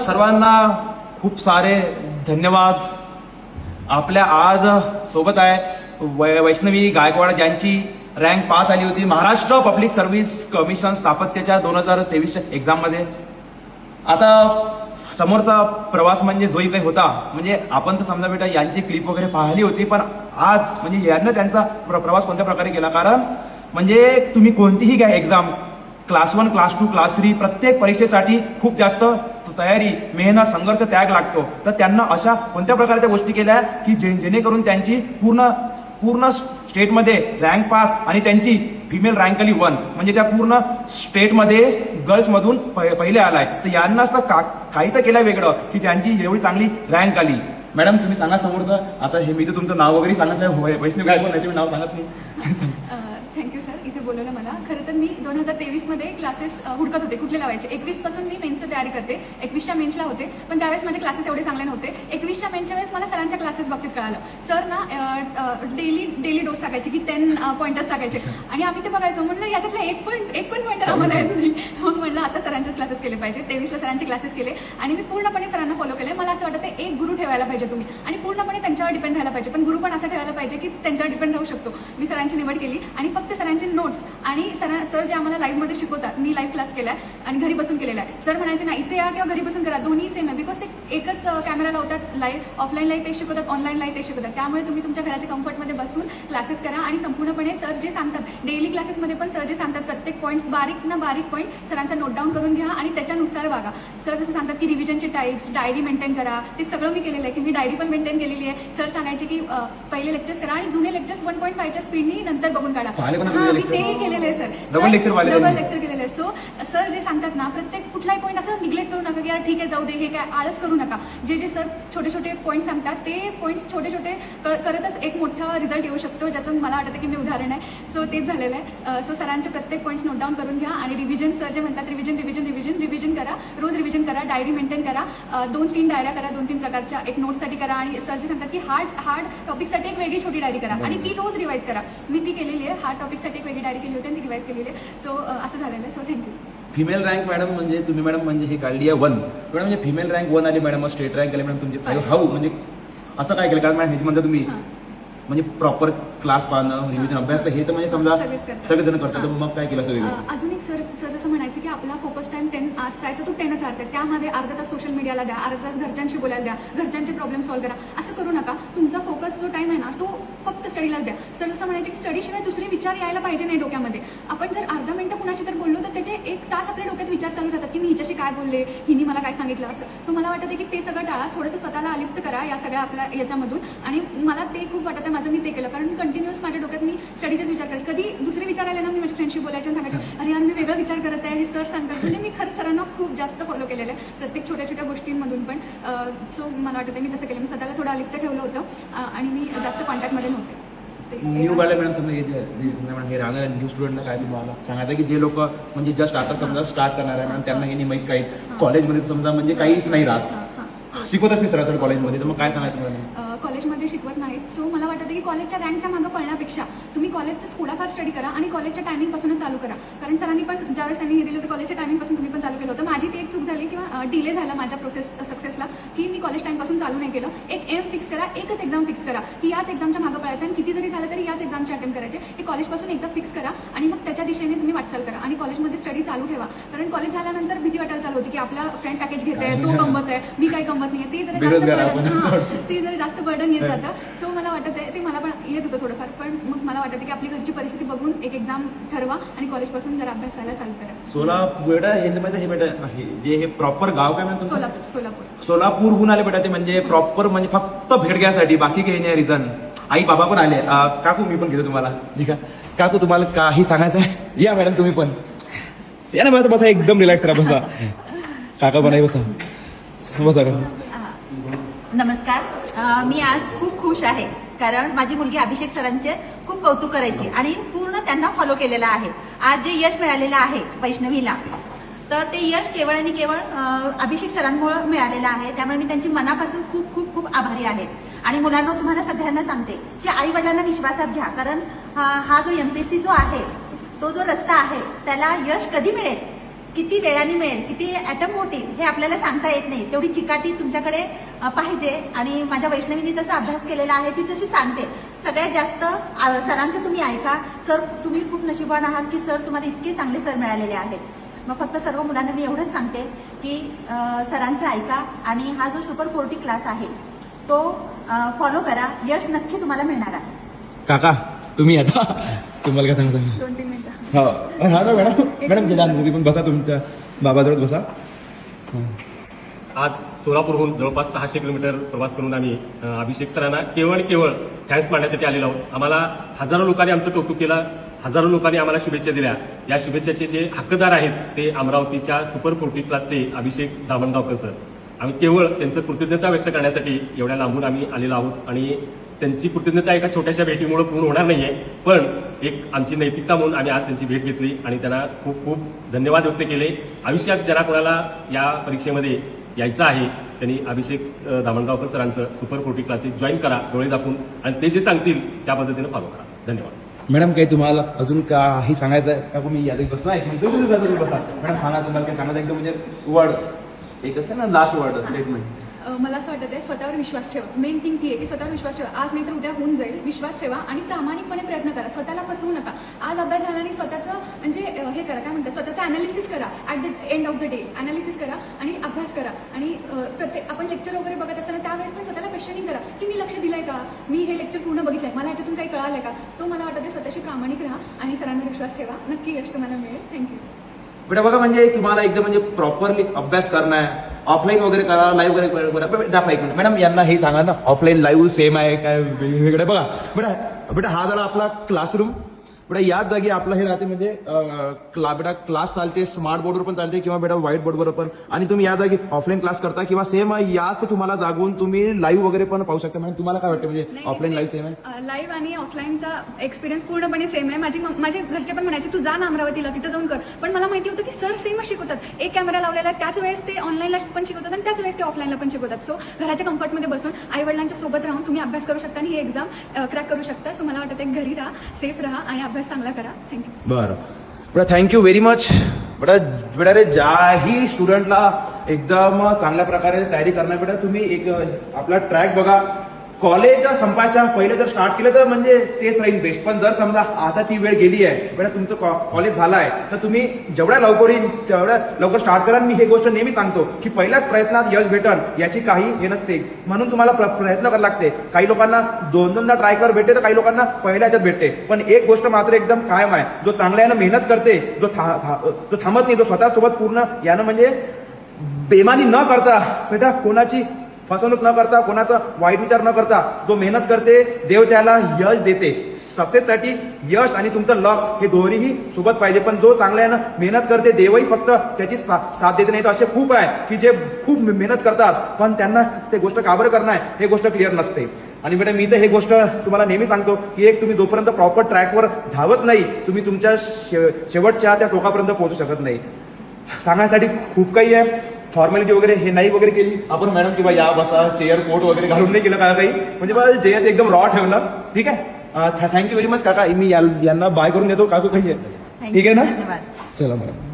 सर्वांना खूप सारे धन्यवाद. आपल्या आज सोबत आहे वैष्णवी गायकवाड, ज्यांची रँक 5 आली होती महाराष्ट्र पब्लिक सर्व्हिस कमिशन स्थापत्याच्या 2023 एक्झाम मध्ये. आता समोरचा प्रवास म्हणजे जोही काही होता, म्हणजे आपण तर समजा बेटा यांची क्लिप वगैरे पाहिली होती, पण आज म्हणजे यांना त्यांचा प्रवास कोणत्या प्रकारे केला. कारण म्हणजे तुम्ही कोणतीही घ्या एक्झाम, क्लास 1, क्लास 2, क्लास 3, प्रत्येक परीक्षेसाठी खूप जास्त तयारी, मेहनत, संघर्ष, त्याग लागतो. तर त्यांना अशा कोणत्या प्रकारच्या गोष्टी केल्या की जेणेकरून त्यांची पूर्ण स्टेटमध्ये रँक पास आणि त्यांची फिमेल रँक आली 1, म्हणजे त्या पूर्ण स्टेटमध्ये गर्ल्समधून पहिले आलाय. तर यांना असं काही तर केलं वेगळं की त्यांची एवढी चांगली रँक आली. मॅडम तुम्ही सांगा समोरचं. आता हे मी तर तुमचं नाव वगैरे सांगत नाही, वैष्णवी गायकवाड नाही, तुम्ही नाव सांगत नाही. थँक्यू सर इथे बोलवलं मला. खरं तर मी 2023 मध्ये क्लासेस हुडकत होते कुठले लावायचे. 21 पासून मी मेन्सची तयारी करते. 21च्या मेन्सला होते, पण त्यावेळेस माझे क्लासेस एवढे चांगले नव्हते. 21च्या मेन्सच्या वेळेस मला सरांच्या क्लासेस बाबतीत कळालं. सर ना डेली डोस टाकायचे की 10 पॉईंटर्स टाकायचे आणि आम्ही ते बघायचो. म्हणलं याच्यातले एक पण पॉईंटर आम्हाला येत नाही. मग म्हणलं आता सरांचेच क्लासेस केले पाहिजे. 23ला सरांचे क्लासेस केले आणि मी पूर्णपणे सरांना फॉलो केले. मला असं वाटतं एक गुरु ठेवायला पाहिजे तुम्ही आणि पूर्णपणे त्यांच्यावर डिपेंड राहायला पाहिजे, पण गुरु पण असं ठेवायला पाहिजे की त्यांच्यावर डिपेंड राहू शकतो. मी सरांची निवड केली आणि फक्त सरांचे नोट्स आणि सर जे आम्हाला लाईव्हमध्ये शिकवतात, मी लाईव्ह क्लास केलाय आणि घरी बसून केलेला आहे. सर म्हणायचे ना इथे या किंवा घरी बसून करा, दोन्ही सेम आहे. बिकॉज ते एकच कॅमेरा लावतात, लाईव्ह ऑफलाईनलाही ते शिकवतात, ऑनलाईनलाही ते शिकवतात. त्यामुळे तुम्ही तुमच्या घराच्या कम्फर्टमध्ये बसून क्लासेस करा आणि संपूर्णपणे सर जे सांगतात डेली क्लासेसमध्ये पण सर जे सांगतात प्रत्येक पॉईंट्स बारीक पॉईंट सरांचा नोट डाऊन करून घ्या आणि त्याच्यानुसार वागा. सर जसं सांगतात की रिव्हिजनचे टाईप्स, डायरी मेंटेन करा, ते सगळं मी केलेलं आहे की मी डायरी पण मेंटेन केलेली आहे. सर सांगायचे की पहिले लेक्चर्स करा आणि जुने लेक्चर्स 1.5च्या स्पीडनी नंतर बघून काढा. मी तेही केलेलं आहे सर. डबल लेक्चर केलेलं आहे. सो सर जे सांगतात ना प्रत्येक कुठलाही पॉईंट असं निग्लेक्ट करू नका की यार ठीक आहे जाऊ दे, हे काय आळस करू नका. जे सर छोटे पॉईंट सांगतात ते पॉईंट्स छोटे करतच एक मोठा रिझल्ट येऊ शकतो, ज्याचं मला वाटतं की मी उदाहरण आहे. सो तेच झालेलं आहे. सो सरांचे प्रत्येक पॉईंट्स नोट डाऊन करून घ्या आणि रिव्हिजन, सर जे म्हणतात रिव्हिजन करा, रोज रिव्हिजन करा, डायरी मेंटेन करा, 2-3 डायऱ्या करा, 2-3 प्रकारच्या, एक नोटसाठी करा आणि सर जे सांगतात की हार्ड टॉपिकसाठी एक वेगळी छोटी डायरी करा आणि ती रोज रिवाईज करा. मी ती केलेली आहे. हार्ड टॉपिकसाठी एक वेगळी डायरी केली होती आणि ती रिवाईज केलेली आहे. सो असं झालेलं आहे. So thank you. Female rank madam म्हणजे तुम्ही मॅडम म्हणजे हे काढली आहे 1 मॅडम, म्हणजे फिमेल रँक 1 आली मॅडम, स्टेट रँक आली मॅडम तुमची 5. हाऊ म्हणजे असं काय केलं? कारण मॅडम हे म्हणता तुम्ही म्हणजे प्रॉपर क्लास पाहणं, रिव्हिजन, अभ्यास, तर हे तर म्हणजे समजा सगळेजण करतात. मग काय केलं सगळं? अजून एक सर जसं म्हणायचं की आपला फोकस टाइम 10 आवर्स आहे, तर तो 10 आवर्स आहे. त्यामध्ये अर्धा तास सोशल मीडियाला द्या, अर्धा तास घरच्यांशी बोलायला द्या, घरच्यांचे प्रॉब्लेम सॉल्व्ह करा. असं करू नका. तुमचा फोकस जो टाइम आहे ना तो फक्त स्टडीलाच द्या. सर जसं म्हणायचे की स्टडीशिवाय दुसरे विचार यायला पाहिजे नाही डोक्यामध्ये. आपण जर अर्धा मिनिटं कुणाशी तर बोललो तर त्याचे 1 तास आपल्या डोक्यात विचार चालू राहतात की मी हिच्याशी काय बोलले, हिनी मला काय सांगितलं असं. सो मला वाटतं की ते सगळं टाळा, थोडंसं स्वतःला अलिप्त करा या सगळ्या आपल्या याच्यामधून. आणि मला ते खूप वाटतं आहे, माझं मी ते केलं. कारण कंटिन्युअस माझ्या डोक्यात मी स्टडीचेच विचार करायचे. कधी दुसरे विचार आले ना मी माझ्या फ्रेंडशी बोलायचे आणि सांगायचे अरे यार मी वेगळा विचार करत आहे, हे सर सांगतात. म्हणजे मी खरंच सरांना खूप जास्त फॉलो केलेलं आहे प्रत्येक छोट्या गोष्टींमधून पण. सो मला वाटतं मी तसं केलं. मी स्वतःला थोडं अलिप्त ठेवलं होतं आणि मी जास्त कॉन्टॅक्टमध्ये नव्हते. न्यू वाले मॅडम समजा हे राहणार न्यू स्टुडंटला काय तुम्हाला सांगायचं की जे लोक म्हणजे जस्ट आता समजा स्टार्ट करणार आहे मॅडम, त्यांना हे नाही माहीत काहीच, कॉलेजमध्ये समजा म्हणजे काहीच नाही राहत, शिकवतच नाही सरासरी कॉलेजमध्ये, तर मग काय सांगायचं मला? कॉलेजमध्ये शिकवत नाहीत. सो मला वाटतं की कॉलेजच्या रँकच्या मागं पळण्यापेक्षा तुम्ही कॉलेजचं थोडाफार स्टडी करा आणि कॉलेजच्या टायमिंगपासूनच चालू करा. कारण सरांनी पण ज्यावेळेस त्यांनी हे दिलं होतं कॉलेजच्या टायमिंगपासून तुम्ही पण चालू केलं होतं. माझी ती एक चूक झाली किंवा डिले झाला माझ्या प्रोसेस सक्सेसला की मी कॉलेज टाईमपासून चालू नाही केलं. एक एम फिक्स करा, एकच एक्झाम फिक्स करा की याच एक्झामच्या मागं पळायचं आणि किती जरी झालं तरी याच एक्झामचे अटेम्प्ट करायचे. हे कॉलेजपासून एकदा फिक्स करा आणि मग त्याच्या दिशेने तुम्ही वाटचाल करा आणि कॉलेजमध्ये स्टडी चालू ठेवा. कारण कॉलेज झाल्यानंतर भीती वाटायला चालू होती की आपला फ्रेंड पॅकेज घेत आहे, तो कमवत आहे, मी काही कमवत नाही. ते जरा जास्त बर्डन येत जातं. सो मला वाटत आहे ते मला पण येत होतं थोडंफार, पण मग मला वाटतं की आपली घरची परिस्थिती बघून एक एक्झाम ठरवा आणि कॉलेजपासून जरा अभ्यासाला चालू करा. सोलापूर हे बेटा जे हे प्रॉपर गाव काय म्हणतो? सोलापूरहून आले बेटा ते, म्हणजे प्रॉपर म्हणजे फक्त भेट घ्यायसाठी, बाकी काही नाही रिझन. आई बाबा पण आले. काकू मी पण घेतो तुम्हाला, ठीक आहे काकू तुम्हाला काही सांगायचं आहे? या मॅडम तुम्ही पण या ना, बसा एकदम रिलॅक्स राहा, बसा. काका पण आहे, बसा का. नमस्कार. मी आज खूप खुश आहे कारण माझी मुलगी अभिषेक सरांचे खूप कौतुक करायची आणि पूर्ण त्यांना फॉलो केलेलं आहे. आज जे यश मिळालेलं आहे वैष्णवीला, तर ते यश केवळ आणि केवळ अभिषेक सरांमुळे मिळालेलं आहे. त्यामुळे मी त्यांची मनापासून खूप खूप खूप आभारी आहे. आणि मुलांना तुम्हाला सगळ्यांना सांगते की आई वडिलांना विश्वासात घ्या, कारण हा जो MPSC जो आहे तो जो रस्ता आहे त्याला यश कधी मिळेल किती वेळाने मिळेल, किती ॲटम होतील हे आपल्याला सांगता येत नाही. तेवढी चिकाटी तुमच्याकडे पाहिजे. आणि माझ्या वैष्णवीने जसा अभ्यास केलेला आहे ती जशी सांगते, सगळ्यात जास्त सरांचं तुम्ही ऐका. सर, तुम्ही खूप नशिबान आहात की सर तुम्हाला इतके चांगले सर मिळालेले आहेत. मग फक्त सर्व मुलांना मी एवढंच सांगते की सरांचं ऐका आणि हा जो सुपर 40 क्लास आहे तो फॉलो करा. यश नक्की तुम्हाला मिळणार आहे. काका तुम्ही आता तुम्हाला काय सांगता? 2-3 मिनिटं. हो हा ना मॅडम. मॅडम गेला तुम्ही पण बसा, तुमच्या बाबाजवळ बसा. आज सोलापूरहून जवळपास 600 किलोमीटर प्रवास करून आम्ही अभिषेक सरांना केवळ थँक्स मांडण्यासाठी आलेलो आहोत. आम्हाला हजारो लोकांनी आमचं कौतुक केलं, हजारो लोकांनी आम्हाला शुभेच्छा दिल्या. या शुभेच्छाचे जे हक्कदार आहेत ते अमरावतीच्या सुपर 40 क्लासचे अभिषेक दामणगावकर सर. आम्ही केवळ त्यांचं कृतज्ञता व्यक्त करण्यासाठी एवढ्या लांबून आम्ही आलेलो आहोत. आणि त्यांची कृतज्ञता एका छोट्याशा भेटीमुळे पूर्ण होणार नाहीये, पण एक आमची नैतिकता म्हणून आम्ही आज त्यांची भेट घेतली आणि त्यांना खूप खूप धन्यवाद व्यक्त केले. आयुष्यात ज्याला कोणाला या परीक्षेमध्ये यायचं आहे त्यांनी अभिषेक दामणगावकर सरांचं सुपर 40 क्लासेस जॉईन करा डोळे झाकून, आणि ते जे सांगतील त्या पद्धतीने फॉलो करा. धन्यवाद. मॅडम काही तुम्हाला अजून काही सांगायचं आहे का? तुम्ही यादी बसला एक मिनिट तुम्ही बसा. मॅडम सांगा, तुम्हाला काही सांगायचं एकदम म्हणजे वर्ड एक असते ना, लास्ट वर्ड स्टेटमेंट. मला असं वाटत आहे स्वतःवर विश्वास ठेवा. मेन थिंग ती आहे की स्वतःवर विश्वास ठेवा. आज नाही तर उद्या होऊन जाईल. विश्वास ठेवा आणि प्रामाणिकपणे प्रयत्न करा. स्वतःला फसवू नका. आज अभ्यास झाला आणि स्वतःचं म्हणजे हे करा, काय म्हणतात, स्वतःचं अनालिसिस करा. At the end of the day analysis करा आणि अभ्यास करा. आणि प्रत्येक आपण लेक्चर वगैरे बघत असताना त्यावेळेस पण स्वतःला क्वेश्चनिंग करा की मी लक्ष दिलंय का, मी हे लेक्चर पूर्ण बघितलंय, मला ह्याच्यातून काही कळालंय का. तो मला वाटत आहे स्वतःशी प्रामाणिक राहा आणि सरांवर विश्वास ठेवा. नक्की यश तुम्हाला मिळेल. थँक्यू. बेटा बघा, म्हणजे तुम्हाला एकदम म्हणजे प्रॉपरली अभ्यास करणं आहे. ऑफलाईन वगैरे करा, लाईव्ह वगैरे करा. दाखवा एक मिनिट मॅडम, यांना हे सांगा ना, ऑफलाईन लाईव्ह सेम आहे काय वेगवेगळे? बघा बेटा हा झाला आपला क्लासरूम. बेटा याच जागी आपलं हे राहते म्हणजे बेटा क्लास चालते, स्मार्ट बोर्डवर पण चालते किंवा बेटा व्हाईट बोर्डवर पण. आणि तुम्ही या जागी ऑफलाईन क्लास करता किंवा सेम याच तुम्हाला जागून तुम्ही लाईव्ह वगैरे पण पाहू शकता. मॅडम तुम्हाला काय वाटतं, म्हणजे ऑफलाईन लाईव्ह सेम आहे? लाईव्ह आणि ऑफलाईनचा एक्सपिरियन्स पूर्णपणे सेम आहे. माझे घरचे पण म्हणायचे तू जा ना अमरावतीला, तिथं जाऊन कर. पण मला माहिती होतं की सर सेमच शिकवतात. एक कॅमेरा लावलेला आहे, त्याच वेळेस ते ऑनलाईनला पण शिकवतात आणि त्याच वेळेस ते ऑफलाईनला पण शिकवतात. सो घराच्या कम्फर्टमध्ये बसून आई वडिलांच्या सोबत राहून तुम्ही अभ्यास करू शकता आणि ही एक्झाम क्रॅक करू शकता. सो मला वाटतं घरी राहा, सेफ राहा आणि अभ्यास चांगला करा. थँक्यू. बरं बेटा, थँक्यू व्हेरी मच. बेटा रे, ज्याही स्टुडंटला एकदम चांगल्या प्रकारे तयारी करणार, बेटा तुम्ही एक आपला ट्रॅक बघा. कॉलेज संपायच्या पहिले जर स्टार्ट केलं तर म्हणजे तेच राहील बेस्ट. पण जर समजा आता ती वेळ गेली आहे, बेटा तुमचं कॉलेज झालं आहे, तर तुम्ही जेवढ्या लवकर येईल तेवढ्या लवकर स्टार्ट करा. मी हे गोष्ट नेहमी सांगतो की पहिल्याच प्रयत्नात यश भेटन याची काही हे नसते. म्हणून तुम्हाला प्रयत्न करायला लागते. काही लोकांना दोनदा ट्राय कर भेटते, तर काही लोकांना पहिल्या ह्याच्यात भेटते. पण एक गोष्ट मात्र एकदम कायम आहे, जो चांगल्या यानं मेहनत करते, जो थांबत नाही, जो स्वतःसोबत पूर्ण यानं म्हणजे बेमानी न करता, बेटा कोणाची फसवणूक न करता, कोणाचा वाईट विचार न करता, जो मेहनत करते, देव त्याला यश देते. सक्सेससाठी यश आणि तुमचं लक हे दोन्हीही सोबत पाहिजे. पण जो चांगल्या यानं मेहनत करते, देवही फक्त त्याची साथ देते. नाही तर असे खूप आहे की जे खूप मेहनत करतात पण त्यांना ते गोष्ट का बरं करणं आहे हे गोष्ट क्लिअर नसते. आणि बेटा मी तर हे गोष्ट तुम्हाला नेहमी सांगतो की एक तुम्ही जोपर्यंत प्रॉपर ट्रॅकवर धावत नाही, तुम्ही तुमच्या शेवटच्या त्या टोकापर्यंत पोहोचू शकत नाही. सांगण्यासाठी खूप काही आहे. फॉर्मॅलिटी वगैरे हे नाही वगैरे केली आपण मॅडम, किंवा या बसा चेअर कोट वगैरे घालून नाही केलं काय काही, म्हणजे बघा जे एकदम रॉ ठेवलं. ठीक आहे, थँक्यू व्हेरी मच काका. मी यांना बाय करून देतो. काकू काही आहे? ठीक आहे ना? धन्यवाद. चला मॅडम.